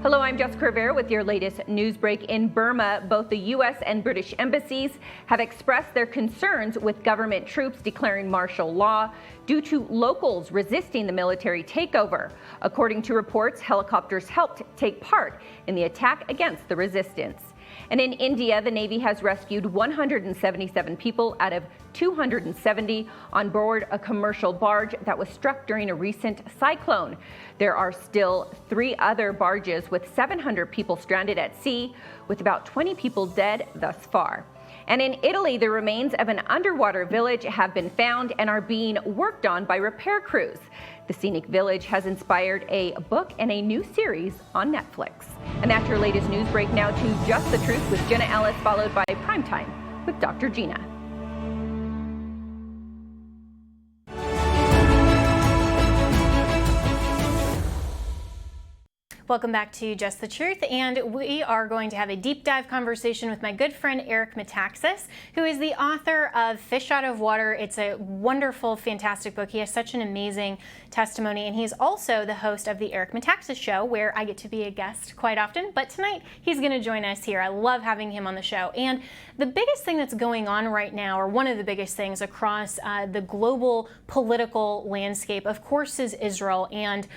Hello, I'm Jessica Rivera with your latest news break. In Burma, both the U.S. and British embassies have expressed their concerns with government troops declaring martial law due to locals resisting the military takeover. According to reports, helicopters helped take part in the attack against the resistance. And in India, the Navy has rescued 177 people out of 270 on board a commercial barge that was struck during a recent cyclone. There are still 3 other barges with 700 people stranded at sea, with about 20 people dead thus far. And in Italy, the remains of an underwater village have been found and are being worked on by repair crews. The scenic village has inspired a book and a new series on Netflix. And that's your latest news break. Now to Just the Truth with Jenna Ellis, followed by Primetime with Dr. Gina. Welcome back to Just the Truth, and we are going to have a deep dive conversation with my good friend Eric Metaxas, who is the author of Fish Out of Water. It's a wonderful, fantastic book. He has such an amazing testimony, and he's also the host of the Eric Metaxas Show, where I get to be a guest quite often, but tonight he's going to join us here. I love having him on the show. And the biggest thing that's going on right now, or one of the biggest things across the global political landscape, of course, is Israel and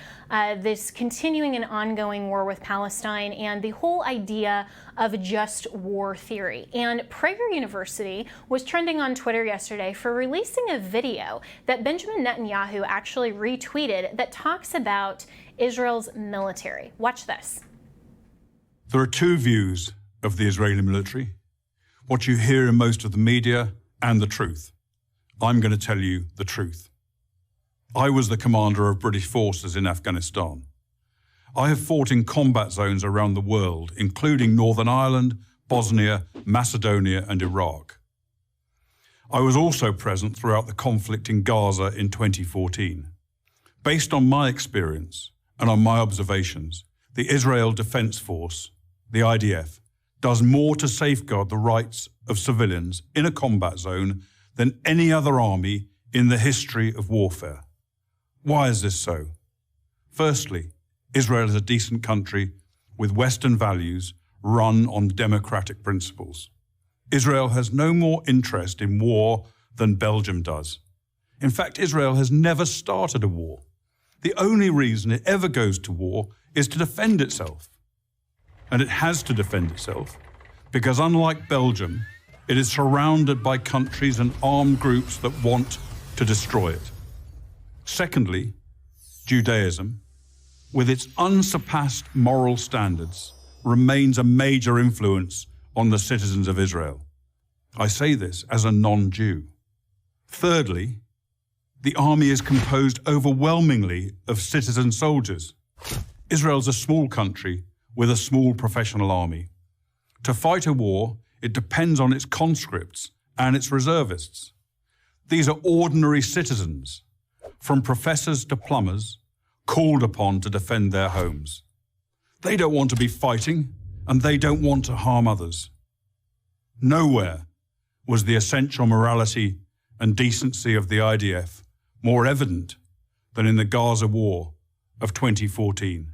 this continuing and ongoing war with Palestine and the whole idea of just war theory. And Prager University was trending on Twitter yesterday for releasing a video that Benjamin Netanyahu actually retweeted that talks about Israel's military. Watch this. There are 2 views of the Israeli military, what you hear in most of the media and the truth. I'm going to tell you the truth. I was the commander of British forces in Afghanistan. I have fought in combat zones around the world, including Northern Ireland, Bosnia, Macedonia, and Iraq. I was also present throughout the conflict in Gaza in 2014. Based on my experience and on my observations, the Israel Defense Force, the IDF, does more to safeguard the rights of civilians in a combat zone than any other army in the history of warfare. Why is this so? Firstly, Israel is a decent country with Western values run on democratic principles. Israel has no more interest in war than Belgium does. In fact, Israel has never started a war. The only reason it ever goes to war is to defend itself. And it has to defend itself because, unlike Belgium, it is surrounded by countries and armed groups that want to destroy it. Secondly, Judaism, with its unsurpassed moral standards, remains a major influence on the citizens of Israel. I say this as a non-Jew. Thirdly, the army is composed overwhelmingly of citizen soldiers. Israel's a small country with a small professional army. To fight a war, it depends on its conscripts and its reservists. These are ordinary citizens, from professors to plumbers, called upon to defend their homes. They don't want to be fighting, and they don't want to harm others. Nowhere was the essential morality and decency of the IDF more evident than in the Gaza war of 2014.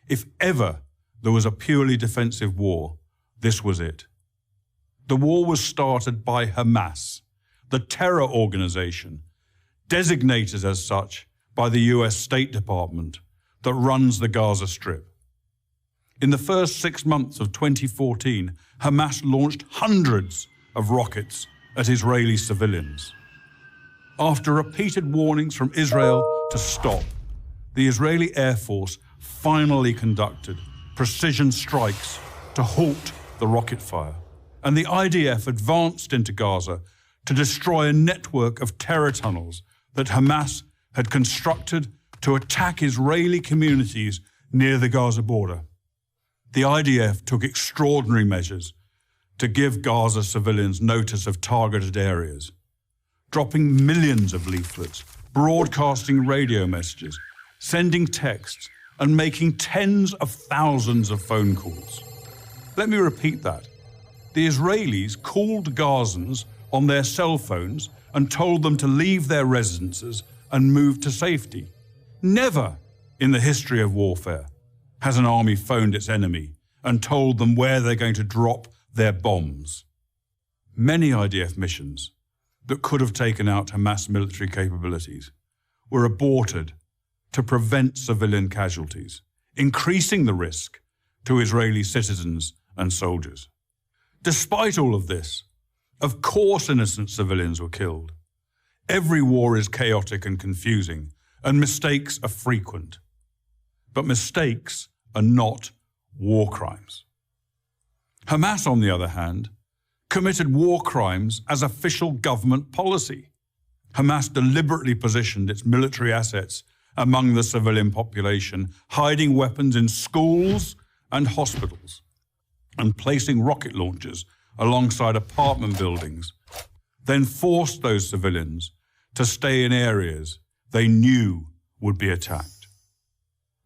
If ever there was a purely defensive war, this was it. The war was started by Hamas, the terror organization, designated as such by the US State Department that runs the Gaza Strip. In the first 6 months of 2014, Hamas launched hundreds of rockets at Israeli civilians. After repeated warnings from Israel to stop, the Israeli Air Force finally conducted precision strikes to halt the rocket fire, and the IDF advanced into Gaza to destroy a network of terror tunnels that Hamas had constructed to attack Israeli communities near the Gaza border. The IDF took extraordinary measures to give Gaza civilians notice of targeted areas, dropping millions of leaflets, broadcasting radio messages, sending texts, and making tens of thousands of phone calls. Let me repeat that. The Israelis called Gazans on their cell phones and told them to leave their residences and move to safety. Never in the history of warfare Has an army phoned its enemy and told them where they're going to drop their bombs? Many IDF missions that could have taken out Hamas military capabilities were aborted to prevent civilian casualties, increasing the risk to Israeli citizens and soldiers. Despite all of this, of course innocent civilians were killed. Every war is chaotic and confusing, and mistakes are frequent. But mistakes are not war crimes. Hamas, on the other hand, committed war crimes as official government policy. Hamas deliberately positioned its military assets among the civilian population, hiding weapons in schools and hospitals, and placing rocket launchers alongside apartment buildings, then forced those civilians to stay in areas they knew would be attacked.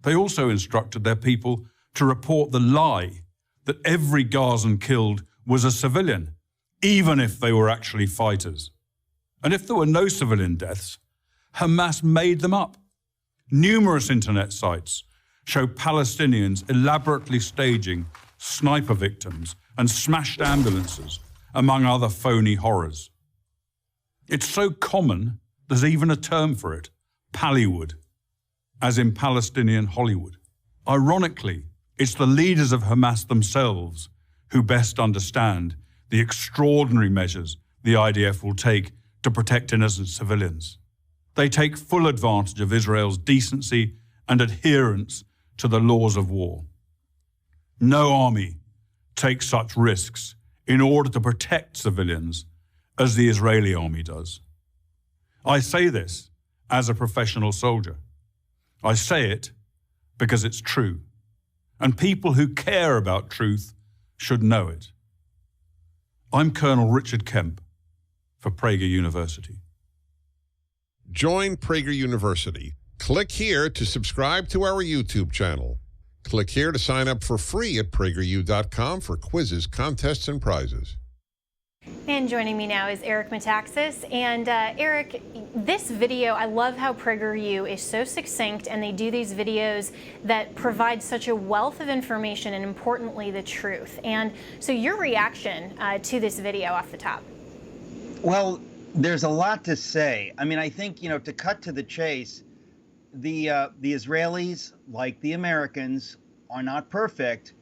They also instructed their people to report the lie that every Gazan killed was a civilian, even if they were actually fighters. And if there were no civilian deaths, Hamas made them up. Numerous internet sites show Palestinians elaborately staging sniper victims and smashed ambulances, among other phony horrors. It's so common, there's even a term for it, Pallywood, as in Palestinian Hollywood. Ironically, it's the leaders of Hamas themselves who best understand the extraordinary measures the IDF will take to protect innocent civilians. They take full advantage of Israel's decency and adherence to the laws of war. No army takes such risks in order to protect civilians as the Israeli army does. I say this as a professional soldier. I say it because it's true, and people who care about truth should know it. I'm Colonel Richard Kemp for Prager University. Join Prager University. Click here to subscribe to our YouTube channel. Click here to sign up for free at PragerU.com for quizzes, contests, and prizes. And joining me now is Eric Metaxas. And Eric, this video, I love how PragerU is so succinct, and they do these videos that provide such a wealth of information and, importantly, the truth. And so your reaction to this video off the top? Well, there's a lot to say. I mean, I think, to cut to the chase, the Israelis, like the Americans, are not perfect,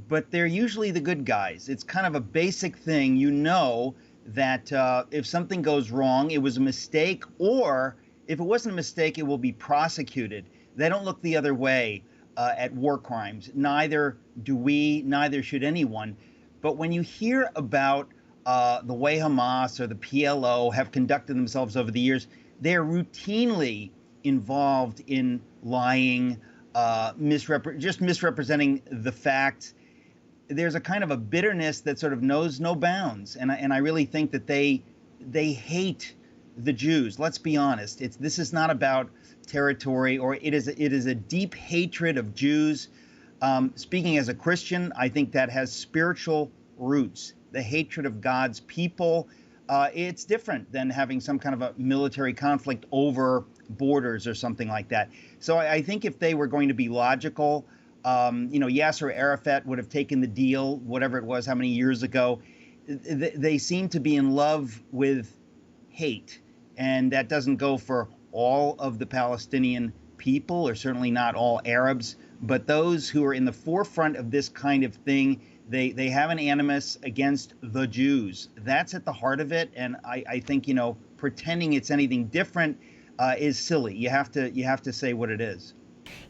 but they're usually the good guys. It's kind of a basic thing. You know that if something goes wrong, it was a mistake, or if it wasn't a mistake, it will be prosecuted. They don't look the other way at war crimes. Neither do we, neither should anyone. But when you hear about the way Hamas or the PLO have conducted themselves over the years, they're routinely involved in lying, just misrepresenting the facts. There's a kind of a bitterness that sort of knows no bounds, and I really think that they hate the Jews. Let's be honest. This is not about territory, or it is a deep hatred of Jews. Speaking as a Christian, I think that has spiritual roots. The hatred of God's people. It's different than having some kind of a military conflict over borders or something like that. So I think if they were going to be logical, Yasser Arafat would have taken the deal, whatever it was, how many years ago. They seem to be in love with hate, and that doesn't go for all of the Palestinian people, or certainly not all Arabs, but those who are in the forefront of this kind of thing. They have an animus against the Jews. That's at the heart of it, and I think pretending it's anything different is silly. You have to say what it is.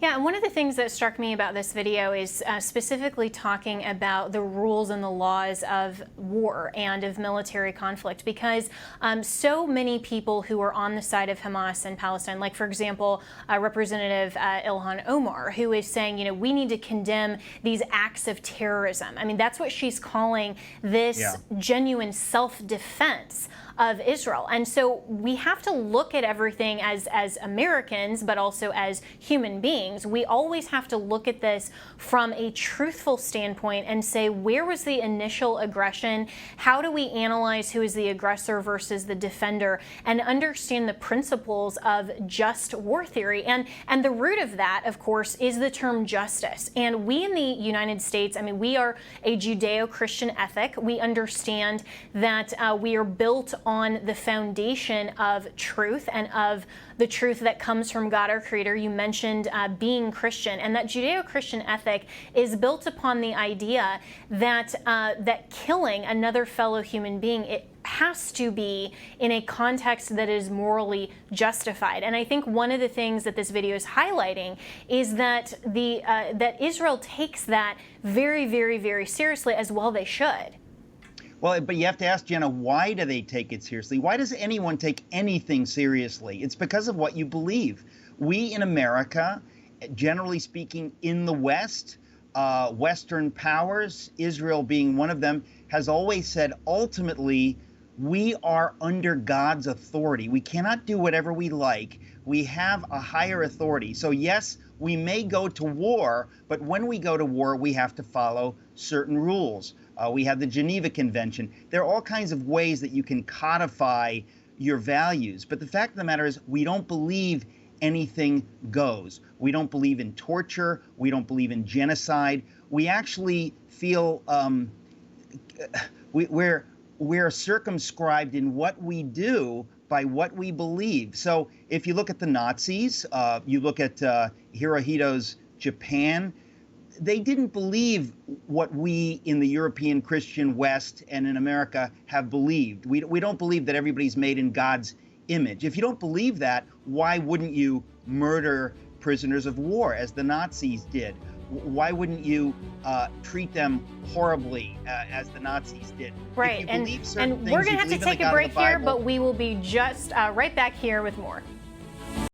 Yeah, and one of the things that struck me about this video is specifically talking about the rules and the laws of war and of military conflict, because so many people who are on the side of Hamas and Palestine, like, for example, Representative Ilhan Omar, who is saying, we need to condemn these acts of terrorism. I mean, that's what she's calling this genuine self-defense. of Israel. And so we have to look at everything as Americans, but also as human beings. We always have to look at this from a truthful standpoint and say, where was the initial aggression? How do we analyze who is the aggressor versus the defender, and understand the principles of just war theory? And the root of that, of course, is the term justice. And we in the United States, I mean, we are a Judeo-Christian ethic. We understand that we are built on the foundation of truth, and of the truth that comes from God, our Creator. You mentioned being Christian, and that Judeo-Christian ethic is built upon the idea that that killing another fellow human being, it has to be in a context that is morally justified. And I think one of the things that this video is highlighting is that that Israel takes that very, very, very seriously, as well they should. Well, but you have to ask, Jenna, why do they take it seriously? Why does anyone take anything seriously? It's because of what you believe. We in America, generally speaking, in the West, Western powers, Israel being one of them, has always said, ultimately, we are under God's authority. We cannot do whatever we like. We have a higher authority. So yes, we may go to war, but when we go to war, we have to follow certain rules. We have the Geneva Convention. There are all kinds of ways that you can codify your values. But the fact of the matter is, we don't believe anything goes. We don't believe in torture. We don't believe in genocide. We actually feel we're circumscribed in what we do by what we believe. So if you look at the Nazis, you look at Hirohito's Japan, they didn't believe what we in the European Christian West and in America have believed. We don't believe that everybody's made in God's image. If you don't believe that, why wouldn't you murder prisoners of war as the Nazis did? Why wouldn't you treat them horribly as the Nazis did? Right, and we're going to have to take a break here, but we will be just right back here with more.